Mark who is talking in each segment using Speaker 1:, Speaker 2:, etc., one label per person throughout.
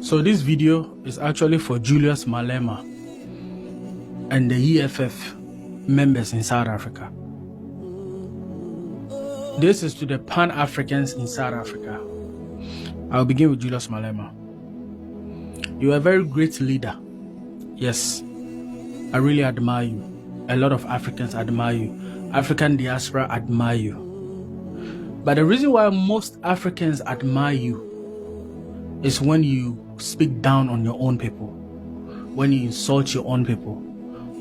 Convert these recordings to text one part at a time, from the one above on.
Speaker 1: So this video is actually for Julius Malema and the EFF members in South Africa. This is to the Pan-Africans in South Africa. I'll begin with Julius Malema. You are a very great leader. Yes, I really admire you. A lot of Africans admire you. African diaspora admire you. But the reason why most Africans admire you is when you speak down on your own people, when you insult your own people,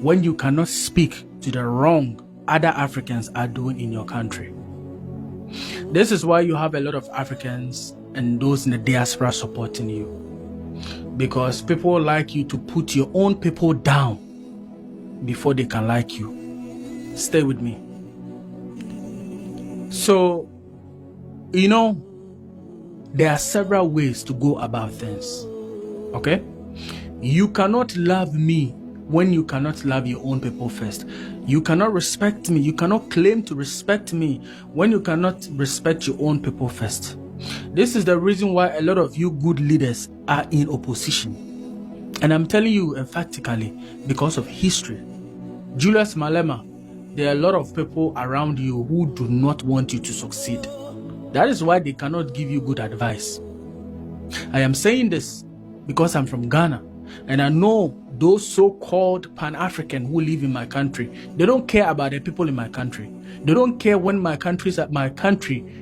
Speaker 1: when you cannot speak to the wrong other Africans are doing in your country. This is why you have a lot of Africans and those in the diaspora supporting you, because people like you to put your own people down before they can like you. Stay with me. So, you know, there are several ways to go about things, okay? You cannot love me when you cannot love your own people first. You cannot respect me. You cannot claim to respect me when you cannot respect your own people first. This is the reason why a lot of you good leaders are in opposition. And I'm telling you emphatically, because of history. Julius Malema, there are a lot of people around you who do not want you to succeed. That is why they cannot give you good advice. I am saying this because I'm from Ghana, and I know those so-called Pan-African who live in my country. They don't care about the people in my country. They don't care when my country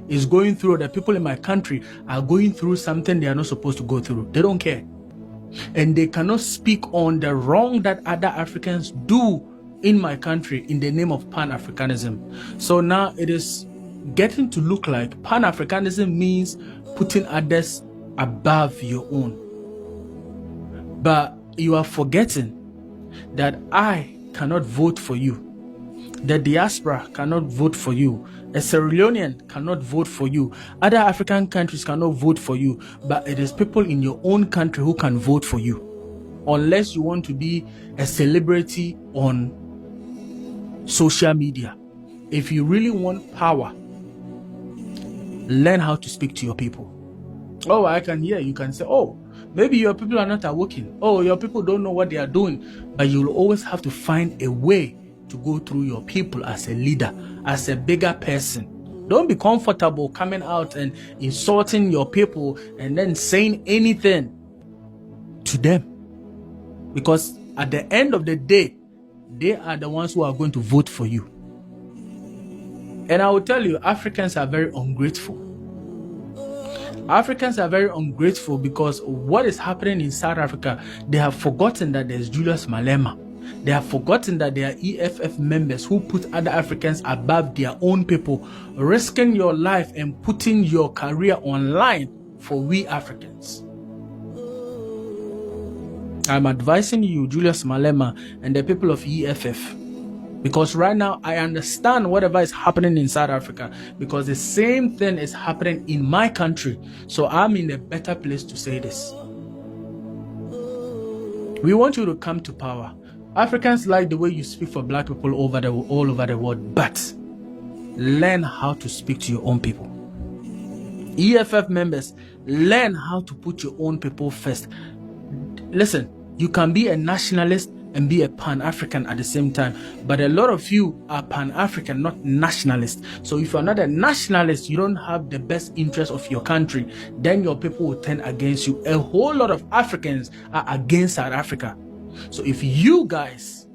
Speaker 1: is going through, or the people in my country are going through something they are not supposed to go through. They don't care. And they cannot speak on the wrong that other Africans do in my country in the name of Pan-Africanism. So now it is getting to look like Pan-Africanism means putting others above your own. But you are forgetting that I cannot vote for you. The diaspora cannot vote for you. A Sierra Leonean cannot vote for you. Other African countries cannot vote for you. But it is people in your own country who can vote for you. Unless you want to be a celebrity on social media. If you really want power, learn how to speak to your people. Oh, I can hear you can say, oh, maybe your people are not awoken. Oh, your people don't know what they are doing. But you'll always have to find a way to go through your people as a leader, as a bigger person. Don't be comfortable coming out and insulting your people and then saying anything to them. Because at the end of the day, they are the ones who are going to vote for you. And I will tell you, Africans are very ungrateful. Africans are very ungrateful because what is happening in South Africa, they have forgotten that there's Julius Malema. They have forgotten that there are EFF members who put other Africans above their own people, risking your life and putting your career online for we Africans. I'm advising you, Julius Malema, and the people of EFF, because right now I understand whatever is happening in South Africa, because the same thing is happening in my country. So I'm in a better place to say this. We want you to come to power. Africans like the way you speak for black people all over the world, but learn how to speak to your own people. EFF members, learn how to put your own people first. Listen, you can be a nationalist and be a Pan-African at the same time. But a lot of you are Pan-African, not nationalist. So if you're not a nationalist, you don't have the best interest of your country, then your people will turn against you. A whole lot of Africans are against South Africa. So if you guys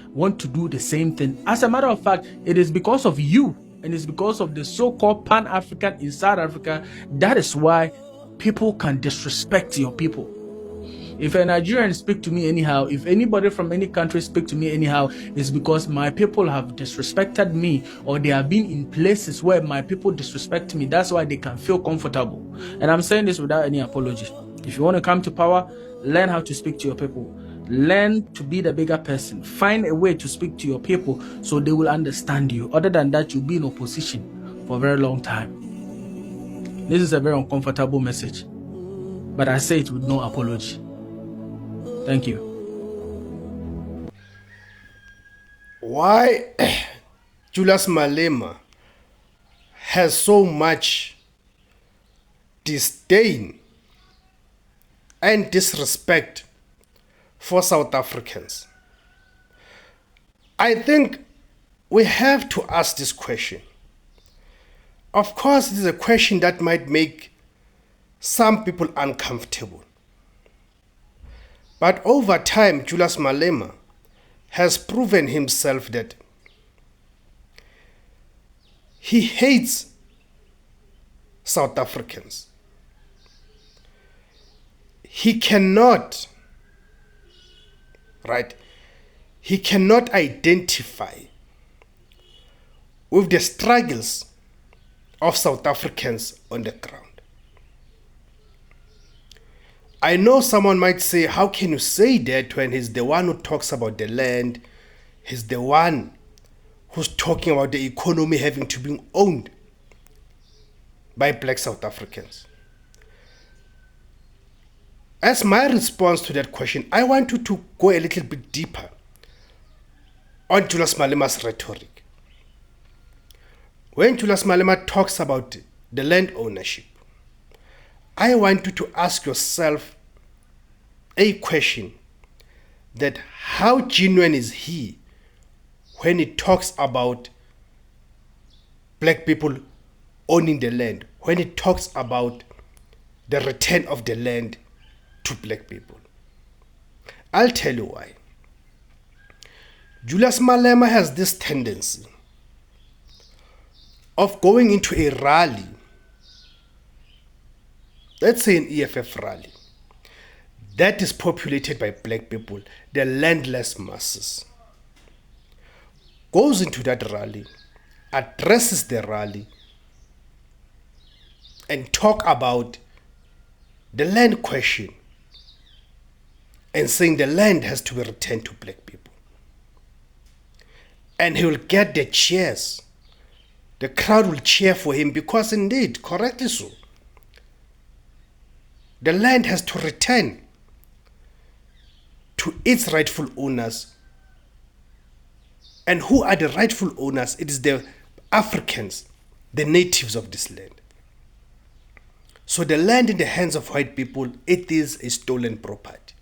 Speaker 1: want to do the same thing, as a matter of fact, it is because of you and it's because of the so-called Pan-African in South Africa, that is why people can disrespect your people. If a Nigerian speak to me anyhow, if anybody from any country speak to me anyhow, it's because my people have disrespected me, or they have been in places where my people disrespect me. That's why they can feel comfortable. And I'm saying this without any apology. If you want to come to power, learn how to speak to your people. Learn to be the bigger person. Find a way to speak to your people so they will understand you. Other than that, you'll be in opposition for a very long time. This is a very uncomfortable message, but I say it with no apology. Thank you.
Speaker 2: Why Julius Malema has so much disdain and disrespect for South Africans? I think we have to ask this question. Of course, it is a question that might make some people uncomfortable. But over time, Julius Malema has proven himself that he hates South Africans. He cannot identify with the struggles of South Africans on the ground. I know someone might say, how can you say that when he's the one who talks about the land, he's the one who's talking about the economy having to be owned by black South Africans? As my response to that question, I want you to go a little bit deeper on Julius Malema's rhetoric. When Julius Malema talks about the land ownership, I want you to ask yourself a question, that how genuine is he when he talks about black people owning the land, when he talks about the return of the land to black people? I'll tell you why. Julius Malema has this tendency of going into a rally, let's say an EFF rally, that is populated by black people, the landless masses, goes into that rally, addresses the rally, and talk about the land question and saying the land has to be returned to black people. And he will get the cheers. The crowd will cheer for him because indeed, correctly so, the land has to return to its rightful owners. And who are the rightful owners? It is the Africans, the natives of this land. So the land in the hands of white people, it is a stolen property.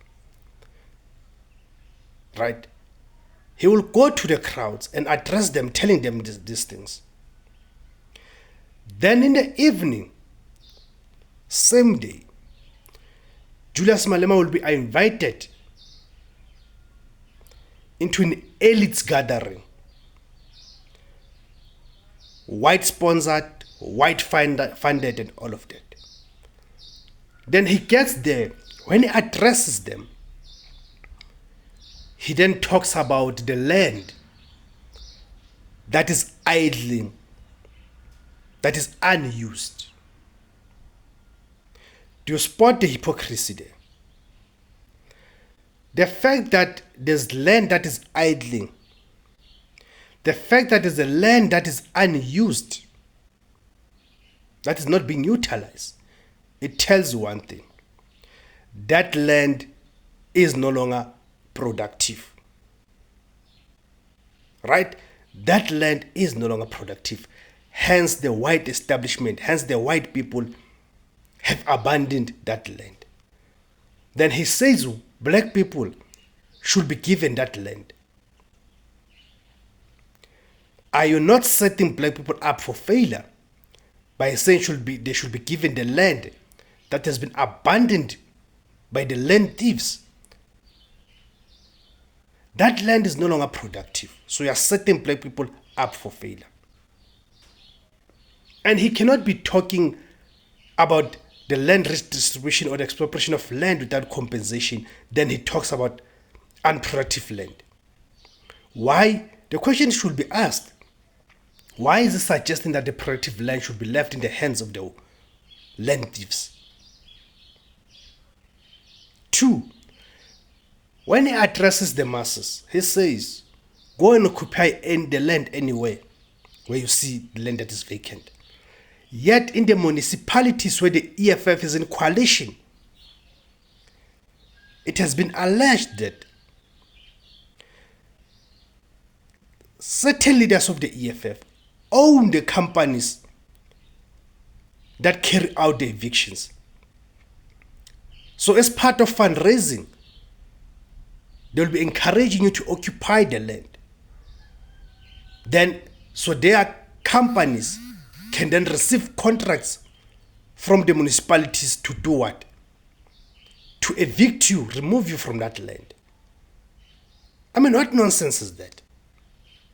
Speaker 2: Right? He will go to the crowds and address them, telling them these things. Then in the evening, same day, Julius Malema will be invited into an elites gathering, white sponsored, white funded, and all of that. Then he gets there. When he addresses them, he then talks about the land that is idling, that is unused. Do you spot the hypocrisy there? The fact that there's land that is idling, the fact that there's a land that is unused, that is not being utilized, it tells you one thing. That land is no longer productive. Right? That land is no longer productive. Hence the white establishment, hence the white people have abandoned that land. Then he says black people should be given that land. Are you not setting black people up for failure by saying they should be given the land that has been abandoned by the land thieves? That land is no longer productive. So you are setting black people up for failure. And he cannot be talking about the land redistribution or the expropriation of land without compensation. Then he talks about unproductive land. Why? The question should be asked. Why is he suggesting that the productive land should be left in the hands of the land thieves? 2, when he addresses the masses, he says, go and occupy the land anywhere where you see the land that is vacant. Yet in the municipalities where the EFF is in coalition, it has been alleged that certain leaders of the EFF own the companies that carry out the evictions. So as part of fundraising, they'll be encouraging you to occupy the land. Then, so their companies can then receive contracts from the municipalities to do what? To evict you, remove you from that land. I mean, what nonsense is that?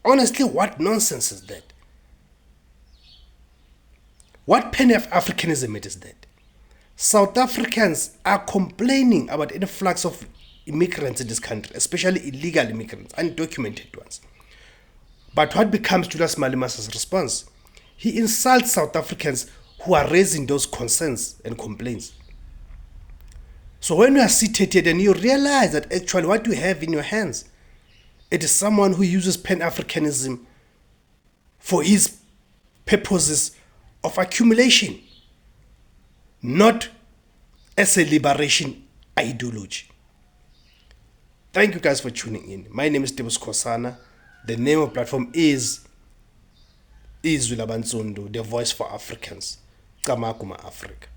Speaker 2: Honestly, what nonsense is that? What Pan-Africanism is that? South Africans are complaining about influx of immigrants in this country, especially illegal immigrants, undocumented ones. But what becomes Julius Malema's response? He insults South Africans who are raising those concerns and complaints. So when you are seated here, then you realize that actually what you have in your hands, it is someone who uses Pan-Africanism for his purposes of accumulation, not as a liberation ideology. Thank you guys for tuning in. My name is Tebus Kosana. The name of the platform is IZWI LABANSUNDU, the voice for Africans. Kamakuma Africa.